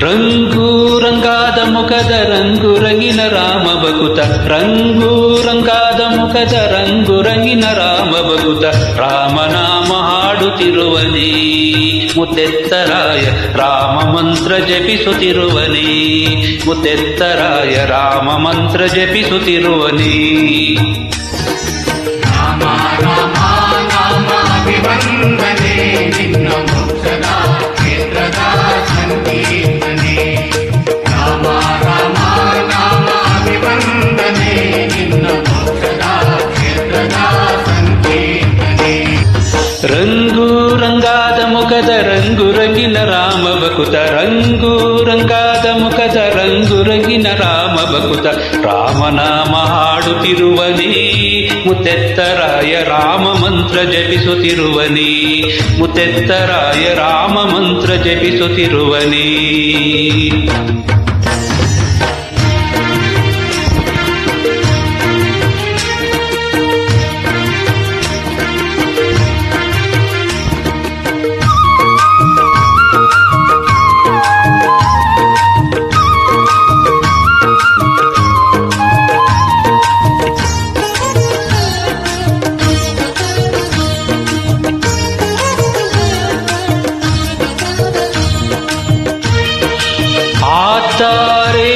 ರಂಗು ರಂಗಾದ ಮುಖದ ರಂಗು ರಂಗಿನ ರಾಮ ಬಕುತ, ರಂಗು ರಂಗಾದ ಮುಖದ ರಂಗು ರಂಗಿನ ರಾಮ ಬಕುತ, ರಾಮನಾಮ ಹಾಡುತ್ತಿರುವನೇ ಮುತ್ತೆತ್ತರಾಯ ರಾಮ ಮಂತ್ರ ಜಪಿಸುತ್ತಿರುವನೇ, ಮುತ್ತೆತ್ತರಾಯ ರಾಮ ಮಂತ್ರ ಜಪಿಸುತ್ತಿರುವನೇ. ರಾಮ ರಾಮ ನಾಮ ಅಭಿವಂದನೆ ನಿನ್ನ ಮೋಕ್ಷದ ಕ್ಷೇತ್ರದ ಸಂಕೀರ್ತನೆ. ರಾಮ ರಾಮ ನಾಮ ಅಭಿವಂದನೆ ನಿನ್ನ ಮೋಕ್ಷದ ಕ್ಷೇತ್ರದ ಸಂಕೀರ್ತನೆ. ರಂಗು ರಂಗಾದ ಮುಖದ ರಂಗು ರಂಗಿನ ರಾಮ ಬಕುತ, ರಂಗು ರಂಗಾದ ಮುಖದ ರಂಗು ರಂಗಿನ ರಾಮ ಬಕುತ, ರಾಮನಾಮ ಹಾಡುತ್ತಿರುವನೇ ಮುತ್ತೆತ್ತರಾಯ ರಾಮ ಮಂತ್ರ ಜಪಿಸುತ್ತಿರುವನೇ, ಮುತ್ತೆತ್ತರಾಯ ರಾಮ ಮಂತ್ರ ಜಪಿಸುತ್ತಿರುವನೇ. ಆತಾರೆ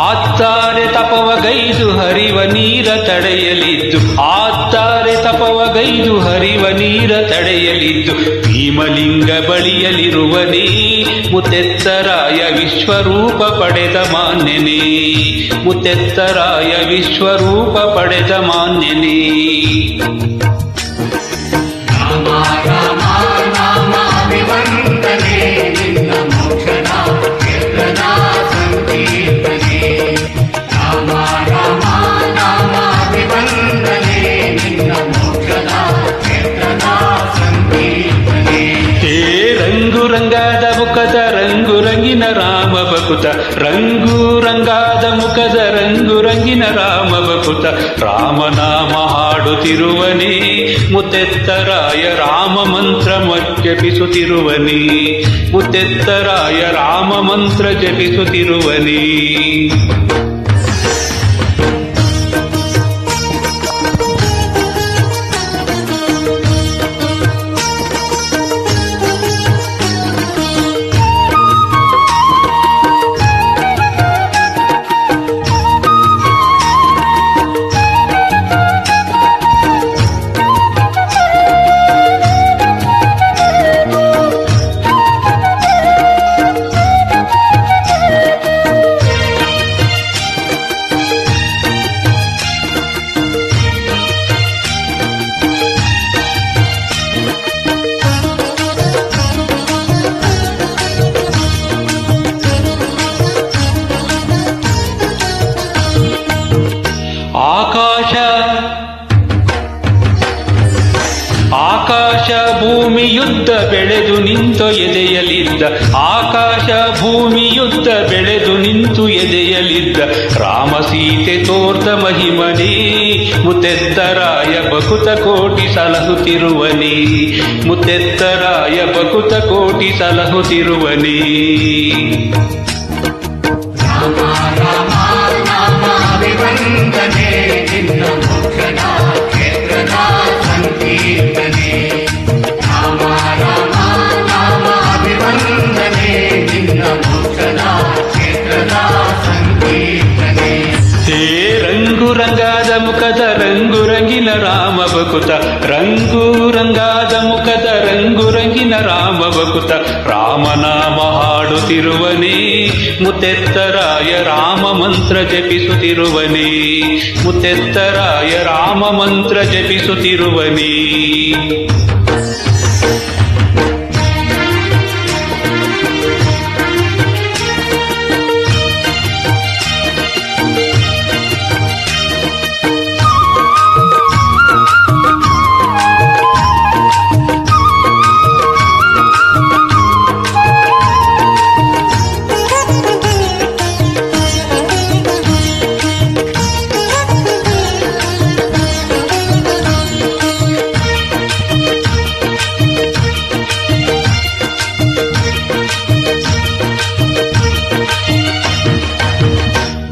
ಆತ್ತಾರೆ ತಪವಗೈದು ಹರಿವ ನೀರ ತಡೆಯಲಿದ್ದು, ಆತ್ತಾರೆ ತಪವಗೈದು ಹರಿವ ನೀರ ತಡೆಯಲಿದ್ದು, ಭೀಮಲಿಂಗ ಬಳಿಯಲಿರುವನೇ ಮುತ್ತೆತ್ತರಾಯ ವಿಶ್ವರೂಪ ಪಡೆದ ಮಾನ್ಯನೇ, ಮುತ್ತೆತ್ತರಾಯ ವಿಶ್ವರೂಪ ಪಡೆದ ಮಾನ್ಯನೇ. ರಾಮ ರಾಮ ನಾಮ ಅಭಿವಂದನೆ ನಿನ್ನ ಮೋಕ್ಷದ ಕ್ಷೇತ್ರದ ಸಂಕೀರ್ತನೆ. ರಾಮ ರಾಮ ನಾಮ ಅಭಿವಂದನೆ ನಿನ್ನ ಮೋಕ್ಷದ ಕ್ಷೇತ್ರದ ಸಂಕೀರ್ತನೆ. ಹೇ ರಂಗು ರಂಗಾದ ಮುಖದ ರಂಗು ರಂಗಿನ ರಾಮ ಬಕುತ, ರಂಗು ರಂಗಾದ ಮುಖದ ರಂಗು ರಂಗಿನ ರಾಮ ಬಕುತ, ರಾಮನಾಮ ಹಾಡುತ್ತಿರುವನೇ ಮುತ್ತೆತ್ತರಾಯ ರಾಮ ಮಂತ್ರ ಜಪಿಸುತ್ತಿರುವನೇ, ಮುತ್ತೆತ್ತರಾಯ ರಾಮ ಮಂತ್ರ ಜಪಿಸುತ್ತಿರುವನೇ. ಆಕಾಶ ಭೂಮಿಯುದ್ಧ ಬೆಳೆದು ನಿಂತು ಎದೆಯಲಿದ್ದ, ಆಕಾಶ ಭೂಮಿಯುದ್ಧ ಬೆಳೆದು ನಿಂತು ಎದೆಯಲಿದ್ದ, ರಾಮ ಸೀತೆ ತೋರ್ದ ಮಹಿಮನೇ ಮುತ್ತೆತ್ತರಾಯ ಬಕುತ ಕೋಟಿ ಸಲಹುತ್ತಿರುವನೇ, ಮುತ್ತೆತ್ತರಾಯ ಬಕುತ ಕೋಟಿ ಸಲಹುತ್ತಿರುವನೇ. ರಾಮ ರಾಮ ನಾಮ ಅಭಿವಂದನೆ ನಿನ್ನ ಮೋಕ್ಷದ ಕ್ಷೇತ್ರದ ಸಂಕೀರ್ತನೆ. ರಾಮ ರಾಮ ನಾಮ ಅಭಿವಂದನೆ ನಿನ್ನ ಮೋಕ್ಷದ ಕ್ಷೇತ್ರದ ಸಂಕೀರ್ತನೆ. ಹೇ ರಂಗು ರಂಗಾದ ಮುಖದ ರಂಗು ರಂಗಿನ ರಾಮ ಬಕುತ ರಂಗು ರಂಗಾದ ಮುಖದ ರಂಗು ರಂಗಿನ ರಾಮ ಬಕುತ ರಾಮನಾಮ ಹಾಡುತ್ತಿರುವನೇ ಮುತ್ತೆತ್ತರಾಯ ರಾಮ ಮಂತ್ರ ಜಪಿಸುತ್ತಿರುವನೇ ಮುತ್ತೆತ್ತರಾಯ ರಾಮ ಮಂತ್ರ ಜಪಿಸುತ್ತಿರುವನೇ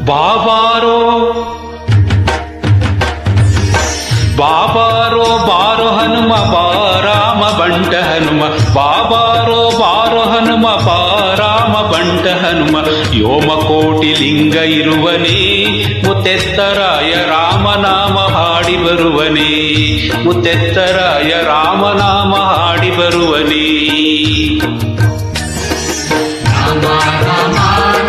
ಬಾಬಾರೋ ಬಾಬಾರೋ ಬಾರೋ ಹನುಮ ಬಾರಾಮ ಬಂಟ ಹನುಮ ಬಾಬಾರೋ ಬಾರೋ ಹನುಮ ಬಾರಾಮ ಬಂಟ ಹನುಮ ಯೋಮಕೋಟಿ ಲಿಂಗ ಇರುವನೇ ಮುತ್ತೆತ್ತರಾಯ ರಾಮನಾಮ ಹಾಡಿ ಬರುವನೇ ಮುತ್ತೆತ್ತರಾಯ ರಾಮನಾಮ ಹಾಡಿ ಬರುವನೇ ರಾಮ ರಾಮ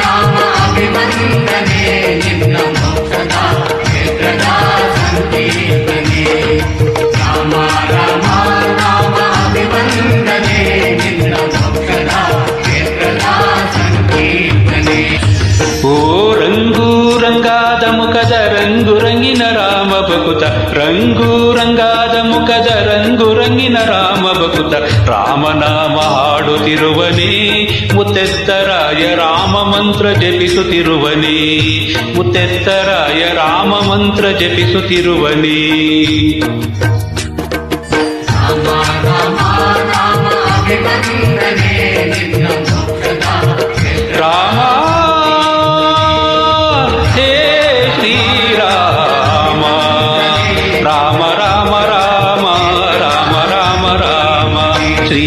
ರಾಮ ಅಭಿವಂದನೆ ನಿನ್ನ ಮೋಕ್ಷದ ಕ್ಷೇತ್ರದ ಸಂಕೀರ್ತನೆ ರಾಮ ರಾಮ ರಾಮ ಅಭಿವಂದನೆ ನಿನ್ನ ಮೋಕ್ಷದ ಕ್ಷೇತ್ರದ ಸಂಕೀರ್ತನೆ ಓ ರಂಗು ರಂಗಾದ ಮುಖದ ರಂಗು ರಂಗಿನ ರಾಮ ಬಕುತ ರಂಗು ರಂಗಾದ ಮುಖದ ರಂಗು ರಂಗಿನ ರಾಮ ಬಕುತ ರಾಮನಾಮ ಹಾಡುತ್ತಿರುವನೇ ಮುತ್ತೆತ್ತರಾಯ ರಾಮ ಮಂತ್ರ ಜಪಿಸುತ್ತಿರುವನೇ ಮುತ್ತೆತ್ತರಾಯ ರಾಮ ಮಂತ್ರ ಜಪಿಸುತ್ತಿರುವನೇ ರಾಮ ರಾಮ ರಾಮ ಅಭಿವಂದನೆ ನಿನ್ನ ಮೋಕ್ಷದ ಕ್ಷೇತ್ರ ರಾಮ ಹೇ ಶ್ರೀರಾಮ ರಾಮ ರಾಮ ರಾಮ ರಾಮ ರಾಮ ರಾಮ ಶ್ರೀ